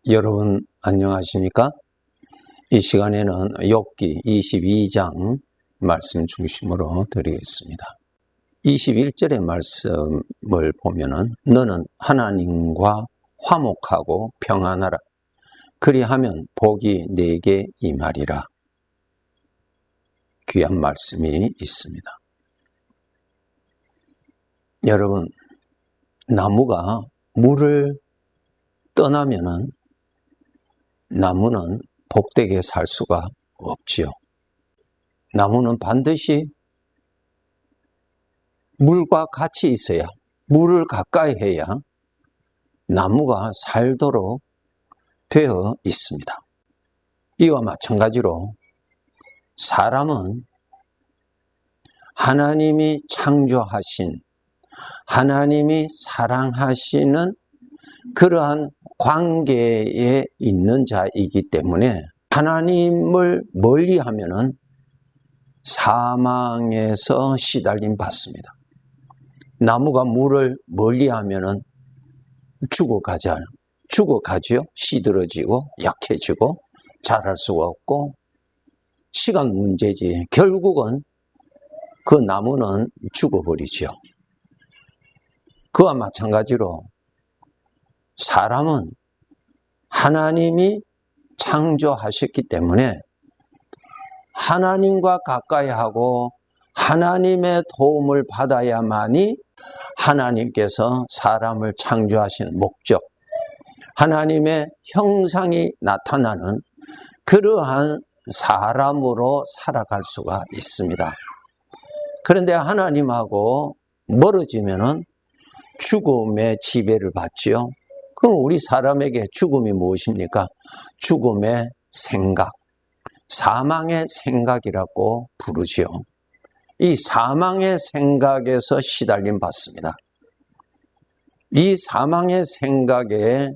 여러분 안녕하십니까? 이 시간에는 욥기 22장 말씀 중심으로 드리겠습니다. 21절의 말씀을 보면은 너는 하나님과 화목하고 평안하라. 그리하면 복이 네게 임하리라. 귀한 말씀이 있습니다. 여러분, 나무가 물을 떠나면은 나무는 복되게 살 수가 없지요. 나무는 반드시 물과 같이 있어야, 물을 가까이 해야 나무가 살도록 되어 있습니다. 이와 마찬가지로 사람은 하나님이 창조하신, 하나님이 사랑하시는 그러한 관계에 있는 자이기 때문에 하나님을 멀리하면은 사망에서 시달림 받습니다. 나무가 물을 멀리하면은 죽어가지요. 시들어지고 약해지고 자랄 수가 없고 시간 문제지. 결국은 그 나무는 죽어버리죠. 그와 마찬가지로 사람은 하나님이 창조하셨기 때문에 하나님과 가까이 하고 하나님의 도움을 받아야만이 하나님께서 사람을 창조하신 목적, 하나님의 형상이 나타나는 그러한 사람으로 살아갈 수가 있습니다. 그런데 하나님하고 멀어지면은 죽음의 지배를 받지요. 그럼 우리 사람에게 죽음이 무엇입니까? 죽음의 생각, 사망의 생각이라고 부르지요. 이 사망의 생각에서 시달림 받습니다. 이 사망의 생각의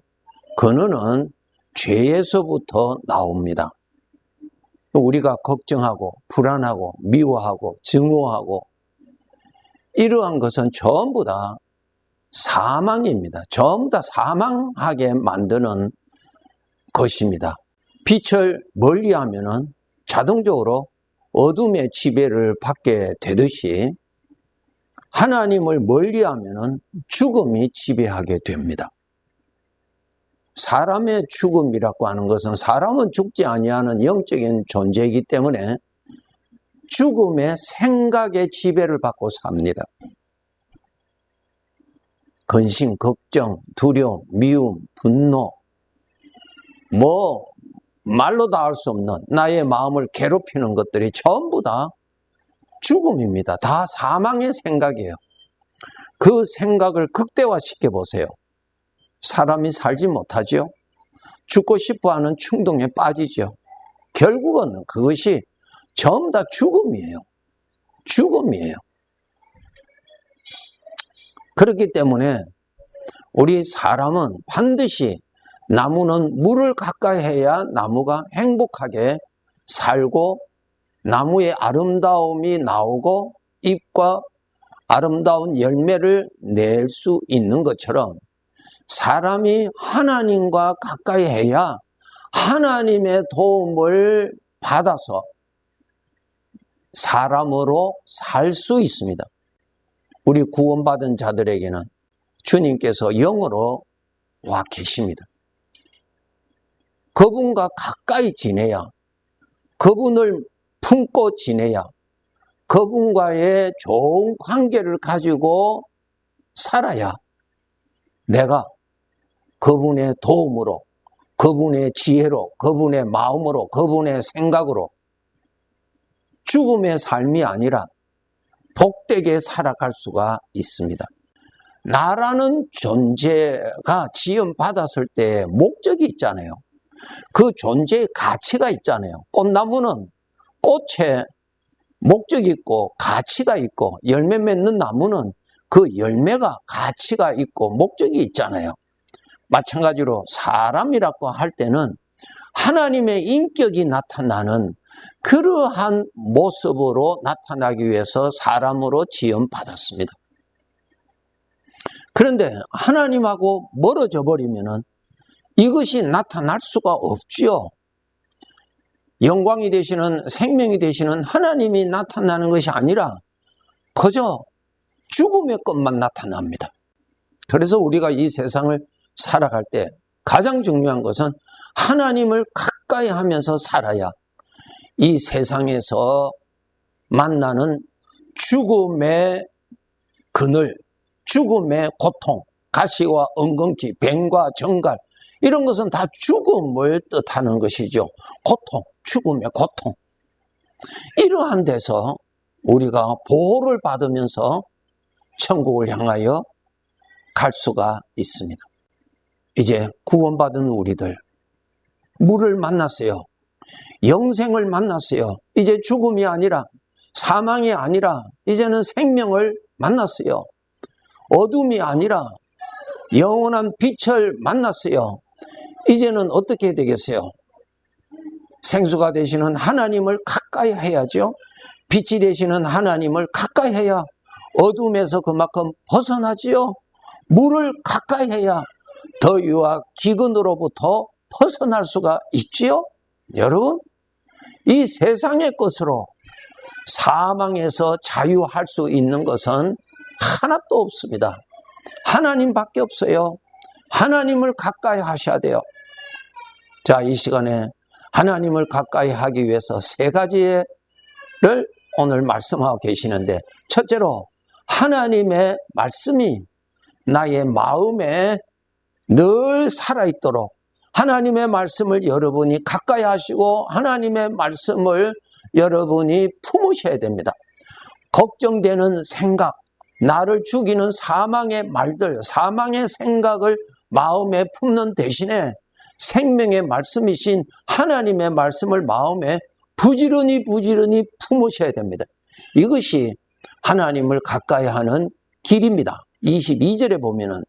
근원은 죄에서부터 나옵니다. 우리가 걱정하고 불안하고 미워하고 증오하고 이러한 것은 전부 다 사망입니다. 전부 다 사망하게 만드는 것입니다. 빛을 멀리하면은 자동적으로 어둠의 지배를 받게 되듯이 하나님을 멀리하면은 죽음이 지배하게 됩니다. 사람의 죽음이라고 하는 것은 사람은 죽지 아니하는 영적인 존재이기 때문에 죽음의 생각의 지배를 받고 삽니다. 근심, 걱정, 두려움, 미움, 분노, 말로 다 할 수 없는 나의 마음을 괴롭히는 것들이 전부 다 죽음입니다. 다 사망의 생각이에요. 그 생각을 극대화시켜 보세요. 사람이 살지 못하죠. 죽고 싶어하는 충동에 빠지죠. 결국은 그것이 전부 다 죽음이에요. 죽음이에요. 그렇기 때문에 우리 사람은 반드시 나무는 물을 가까이 해야 나무가 행복하게 살고 나무의 아름다움이 나오고 잎과 아름다운 열매를 낼 수 있는 것처럼 사람이 하나님과 가까이 해야 하나님의 도움을 받아서 사람으로 살 수 있습니다. 우리 구원받은 자들에게는 주님께서 영으로 와 계십니다. 그분과 가까이 지내야, 그분을 품고 지내야, 그분과의 좋은 관계를 가지고 살아야 내가 그분의 도움으로, 그분의 지혜로, 그분의 마음으로, 그분의 생각으로 죽음의 삶이 아니라 복되게 살아갈 수가 있습니다. 나라는 존재가 지음받았을 때 목적이 있잖아요. 그 존재의 가치가 있잖아요. 꽃나무는 꽃에 목적이 있고 가치가 있고 열매 맺는 나무는 그 열매가 가치가 있고 목적이 있잖아요. 마찬가지로 사람이라고 할 때는 하나님의 인격이 나타나는 그러한 모습으로 나타나기 위해서 사람으로 지음받았습니다. 그런데 하나님하고 멀어져 버리면은 이것이 나타날 수가 없지요. 영광이 되시는, 생명이 되시는 하나님이 나타나는 것이 아니라 그저 죽음의 것만 나타납니다. 그래서 우리가 이 세상을 살아갈 때 가장 중요한 것은 하나님을 가까이 하면서 살아야 이 세상에서 만나는 죽음의 그늘, 죽음의 고통, 가시와 엉겅퀴, 뱀과 정갈, 이런 것은 다 죽음을 뜻하는 것이죠. 고통, 죽음의 고통. 이러한 데서 우리가 보호를 받으면서 천국을 향하여 갈 수가 있습니다. 이제 구원받은 우리들, 물을 만났어요. 영생을 만났어요. 이제 죽음이 아니라, 사망이 아니라 이제는 생명을 만났어요. 어둠이 아니라 영원한 빛을 만났어요. 이제는 어떻게 되겠어요? 생수가 되시는 하나님을 가까이 해야죠. 빛이 되시는 하나님을 가까이 해야 어둠에서 그만큼 벗어나지요. 물을 가까이 해야 더위와 기근으로부터 벗어날 수가 있지요. 여러분, 이 세상의 것으로 사망에서 자유할 수 있는 것은 하나도 없습니다. 하나님밖에 없어요. 하나님을 가까이 하셔야 돼요. 자, 이 시간에 하나님을 가까이 하기 위해서 세 가지를 오늘 말씀하고 계시는데, 첫째로 하나님의 말씀이 나의 마음에 늘 살아있도록 하나님의 말씀을 여러분이 가까이 하시고 하나님의 말씀을 여러분이 품으셔야 됩니다. 걱정되는 생각, 나를 죽이는 사망의 말들, 사망의 생각을 마음에 품는 대신에 생명의 말씀이신 하나님의 말씀을 마음에 부지런히 품으셔야 됩니다. 이것이 하나님을 가까이 하는 길입니다. 22절에 보면은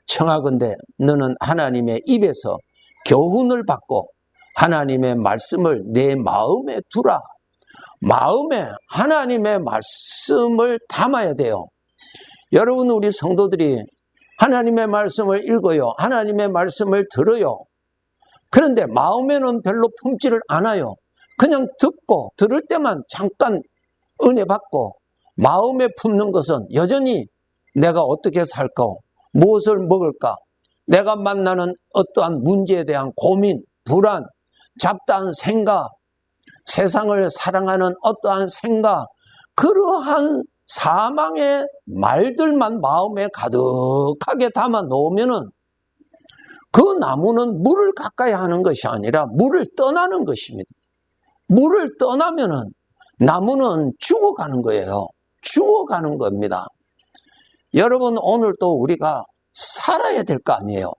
청하건대 너는 하나님의 입에서 교훈을 받고 하나님의 말씀을 내 마음에 두라. 마음에 하나님의 말씀을 담아야 돼요. 여러분, 우리 성도들이 하나님의 말씀을 읽어요. 하나님의 말씀을 들어요. 그런데 마음에는 별로 품지를 않아요. 그냥 듣고 들을 때만 잠깐 은혜 받고 마음에 품는 것은 여전히 내가 어떻게 살까? 무엇을 먹을까? 내가 만나는 어떠한 문제에 대한 고민, 불안, 잡다한 생각, 세상을 사랑하는 어떠한 생각, 그러한 사망의 말들만 마음에 가득하게 담아 놓으면은 그 나무는 물을 가까이 하는 것이 아니라 물을 떠나는 것입니다. 물을 떠나면은 나무는 죽어가는 거예요. 죽어가는 겁니다. 여러분, 오늘 또 우리가 살아야 될 거 아니에요.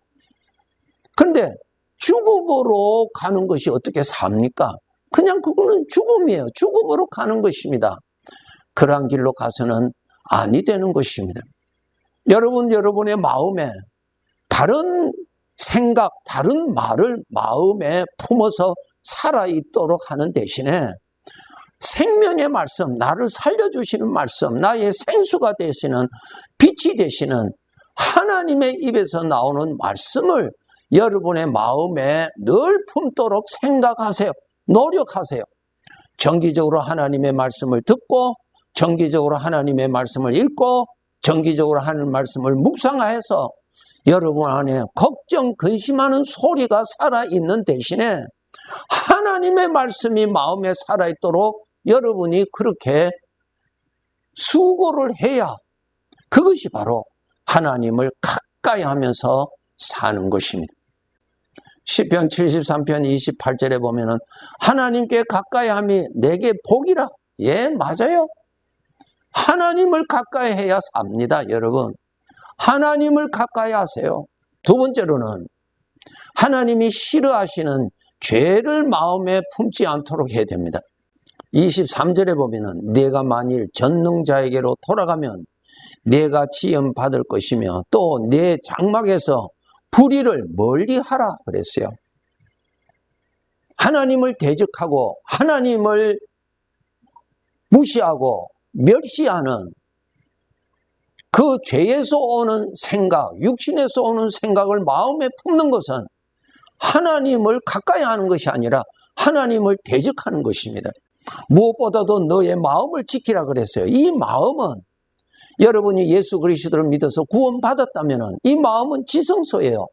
그런데 죽음으로 가는 것이 어떻게 삽니까? 그냥 그거는 죽음이에요. 죽음으로 가는 것입니다. 그러한 길로 가서는 아니 되는 것입니다. 여러분, 여러분의 마음에 다른 생각, 다른 말을 마음에 품어서 살아있도록 하는 대신에 생명의 말씀, 나를 살려주시는 말씀, 나의 생수가 되시는, 빛이 되시는 하나님의 입에서 나오는 말씀을 여러분의 마음에 늘 품도록 생각하세요. 노력하세요. 정기적으로 하나님의 말씀을 듣고, 정기적으로 하나님의 말씀을 읽고, 정기적으로 하나님의 말씀을 묵상해서 여러분 안에 걱정, 근심하는 소리가 살아있는 대신에 하나님의 말씀이 마음에 살아있도록 여러분이 그렇게 수고를 해야 그것이 바로 하나님을 가까이 하면서 사는 것입니다. 시편 73편 28절에 보면은 하나님께 가까이 함이 내게 복이라. 예, 맞아요. 하나님을 가까이 해야 삽니다, 여러분. 하나님을 가까이 하세요. 두 번째로는 하나님이 싫어하시는 죄를 마음에 품지 않도록 해야 됩니다. 23절에 보면은 내가 만일 전능자에게로 돌아가면 내가 지음 받을 것이며 또 내 장막에서 불의를 멀리하라 그랬어요. 하나님을 대적하고 하나님을 무시하고 멸시하는 그 죄에서 오는 생각, 육신에서 오는 생각을 마음에 품는 것은 하나님을 가까이 하는 것이 아니라 하나님을 대적하는 것입니다. 무엇보다도 너의 마음을 지키라 그랬어요. 이 마음은 여러분이 예수 그리스도를 믿어서 구원받았다면 이 마음은 지성소예요.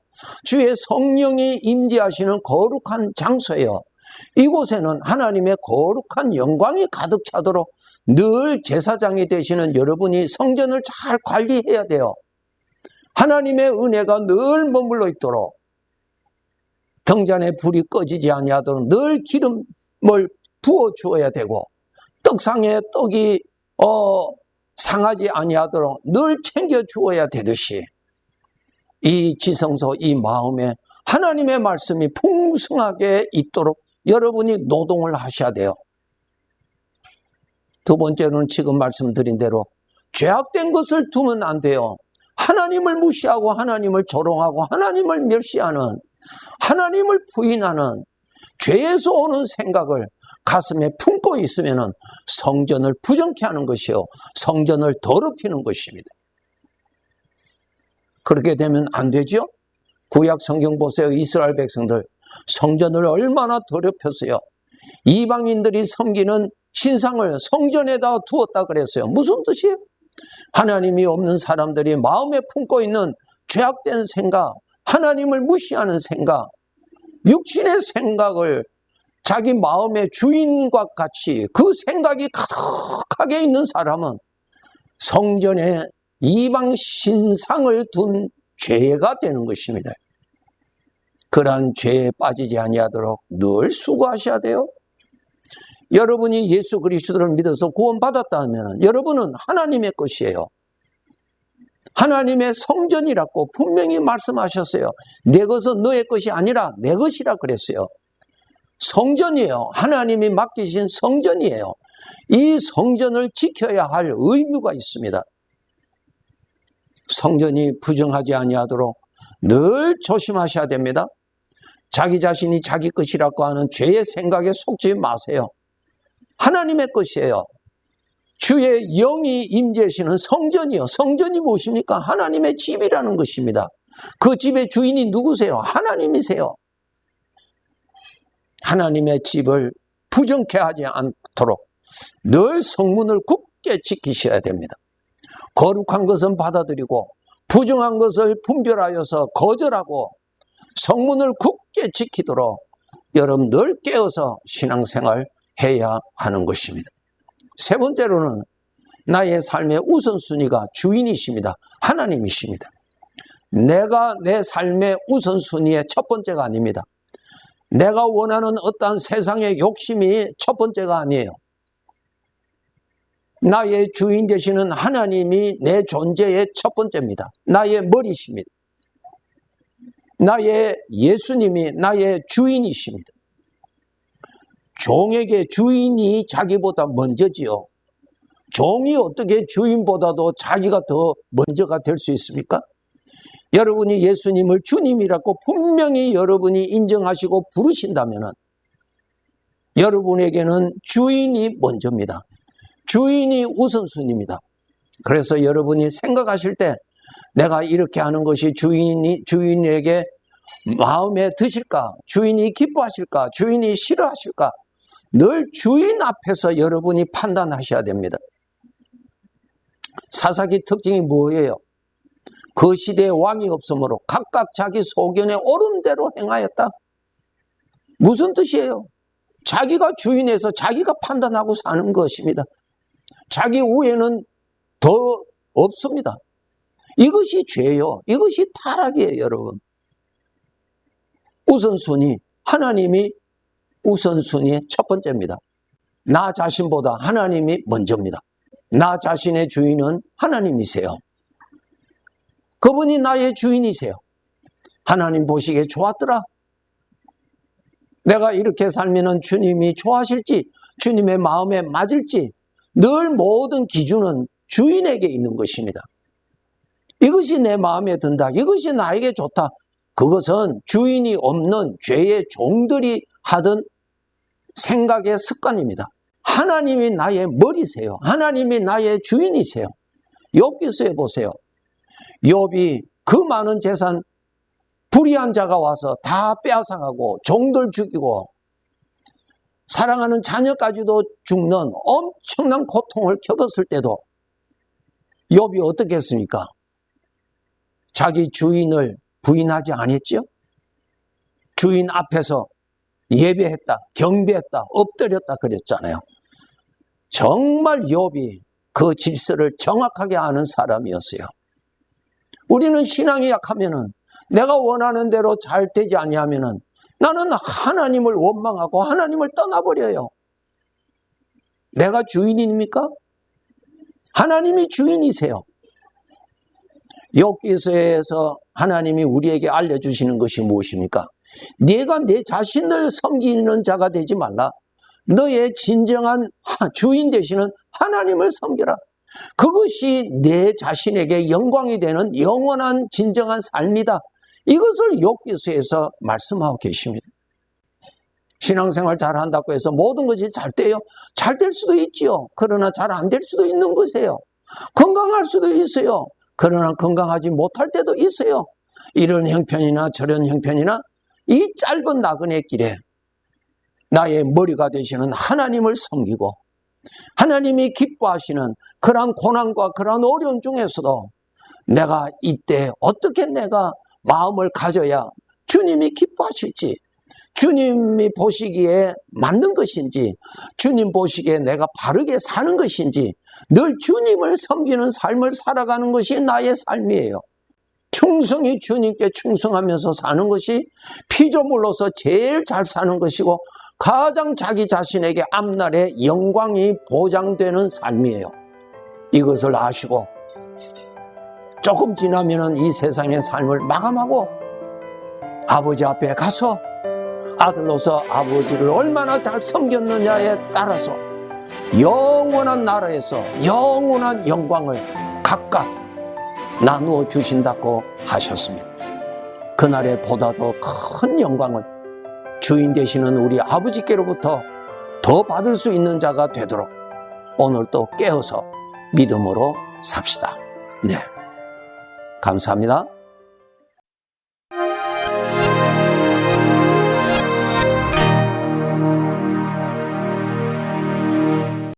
주의 성령이 임재하시는 거룩한 장소예요. 이곳에는 하나님의 거룩한 영광이 가득 차도록 늘 제사장이 되시는 여러분이 성전을 잘 관리해야 돼요. 하나님의 은혜가 늘 머물러 있도록, 등잔에 불이 꺼지지 아니하도록 늘 기름을 부어 주어야 되고, 떡상에 떡이 상하지 아니하도록 늘 챙겨 주어야 되듯이, 이 지성소, 이 마음에 하나님의 말씀이 풍성하게 있도록 여러분이 노동을 하셔야 돼요. 두 번째로는 지금 말씀드린 대로 죄악된 것을 두면 안 돼요. 하나님을 무시하고 하나님을 조롱하고 하나님을 멸시하는, 하나님을 부인하는 죄에서 오는 생각을 가슴에 품고 있으면 성전을 부정케 하는 것이요, 성전을 더럽히는 것입니다. 그렇게 되면 안 되죠? 구약 성경 보세요. 이스라엘 백성들 성전을 얼마나 더럽혔어요. 이방인들이 섬기는 신상을 성전에다 두었다 그랬어요. 무슨 뜻이에요? 하나님이 없는 사람들이 마음에 품고 있는 죄악된 생각, 하나님을 무시하는 생각, 육신의 생각을 자기 마음의 주인과 같이 그 생각이 가득하게 있는 사람은 성전에 이방 신상을 둔 죄가 되는 것입니다. 그러한 죄에 빠지지 아니하도록 늘 수고하셔야 돼요. 여러분이 예수 그리스도를 믿어서 구원받았다면 여러분은 하나님의 것이에요. 하나님의 성전이라고 분명히 말씀하셨어요. 내 것은 너의 것이 아니라 내 것이라 그랬어요. 성전이에요. 하나님이 맡기신 성전이에요. 이 성전을 지켜야 할 의무가 있습니다. 성전이 부정하지 아니하도록 늘 조심하셔야 됩니다. 자기 자신이 자기 것이라고 하는 죄의 생각에 속지 마세요. 하나님의 것이에요. 주의 영이 임재하시는 성전이요. 성전이 무엇입니까? 하나님의 집이라는 것입니다. 그 집의 주인이 누구세요? 하나님이세요. 하나님의 집을 부정케 하지 않도록 늘 성문을 굳게 지키셔야 됩니다. 거룩한 것은 받아들이고 부정한 것을 분별하여서 거절하고 성문을 굳게 지키도록 여러분 늘 깨어서 신앙생활 해야 하는 것입니다. 세 번째로는 나의 삶의 우선순위가 주인이십니다. 하나님이십니다. 내가 내 삶의 우선순위의 첫 번째가 아닙니다. 내가 원하는 어떠한 세상의 욕심이 첫 번째가 아니에요. 나의 주인 되시는 하나님이 내 존재의 첫 번째입니다. 나의 머리십니다. 나의 예수님이 나의 주인이십니다. 종에게 주인이 자기보다 먼저지요. 종이 어떻게 주인보다도 자기가 더 먼저가 될 수 있습니까? 여러분이 예수님을 주님이라고 분명히 여러분이 인정하시고 부르신다면 여러분에게는 주인이 먼저입니다. 주인이 우선순위입니다. 그래서 여러분이 생각하실 때 내가 이렇게 하는 것이 주인에게 마음에 드실까? 주인이 기뻐하실까? 주인이 싫어하실까? 늘 주인 앞에서 여러분이 판단하셔야 됩니다. 사사기 특징이 뭐예요? 그 시대에 왕이 없으므로 각각 자기 소견에 옳은 대로 행하였다. 무슨 뜻이에요? 자기가 주인에서 자기가 판단하고 사는 것입니다. 자기 우에는 더 없습니다. 이것이 죄요. 이것이 타락이에요, 여러분. 우선순위, 하나님이 우선순위의 첫 번째입니다. 나 자신보다 하나님이 먼저입니다. 나 자신의 주인은 하나님이세요. 그분이 나의 주인이세요. 하나님 보시기에 좋았더라. 내가 이렇게 살면 주님이 좋아하실지, 주님의 마음에 맞을지 늘 모든 기준은 주인에게 있는 것입니다. 이것이 내 마음에 든다. 이것이 나에게 좋다. 그것은 주인이 없는 죄의 종들이 하던 생각의 습관입니다. 하나님이 나의 머리세요. 하나님이 나의 주인이세요. 욥기서에 보세요. 욥이 그 많은 재산 불의한 자가 와서 다 빼앗아가고 종들 죽이고 사랑하는 자녀까지도 죽는 엄청난 고통을 겪었을 때도 욥이 어떻게 했습니까? 자기 주인을 부인하지 않았죠? 주인 앞에서 예배했다, 경배했다, 엎드렸다 그랬잖아요. 정말 욥이 그 질서를 정확하게 아는 사람이었어요. 우리는 신앙이 약하면은 내가 원하는 대로 잘 되지 아니하면은 나는 하나님을 원망하고 하나님을 떠나버려요. 내가 주인입니까? 하나님이 주인이세요. 욥기서에서 하나님이 우리에게 알려주시는 것이 무엇입니까? 네가 내 자신을 섬기는 자가 되지 말라. 너의 진정한 주인 되시는 하나님을 섬겨라. 그것이 내 자신에게 영광이 되는 영원한 진정한 삶이다. 이것을 욥기서에서 말씀하고 계십니다. 신앙생활 잘한다고 해서 모든 것이 잘 돼요? 잘 될 수도 있지요. 그러나 잘 안 될 수도 있는 것이에요. 건강할 수도 있어요. 그러나 건강하지 못할 때도 있어요. 이런 형편이나 저런 형편이나 이 짧은 나그네 길에 나의 머리가 되시는 하나님을 섬기고 하나님이 기뻐하시는 그러한 고난과 그러한 어려움 중에서도 내가 이때 어떻게 내가 마음을 가져야 주님이 기뻐하실지, 주님이 보시기에 맞는 것인지, 주님 보시기에 내가 바르게 사는 것인지 늘 주님을 섬기는 삶을 살아가는 것이 나의 삶이에요. 충성히 주님께 충성하면서 사는 것이 피조물로서 제일 잘 사는 것이고 가장 자기 자신에게 앞날에 영광이 보장되는 삶이에요. 이것을 아시고 조금 지나면은 이 세상의 삶을 마감하고 아버지 앞에 가서 아들로서 아버지를 얼마나 잘 섬겼느냐에 따라서 영원한 나라에서 영원한 영광을 각각 나누어 주신다고 하셨습니다. 그날에 보다 더 큰 영광을 주인 되시는 우리 아버지께로부터 더 받을 수 있는 자가 되도록 오늘 또 깨어서 믿음으로 삽시다. 네, 감사합니다.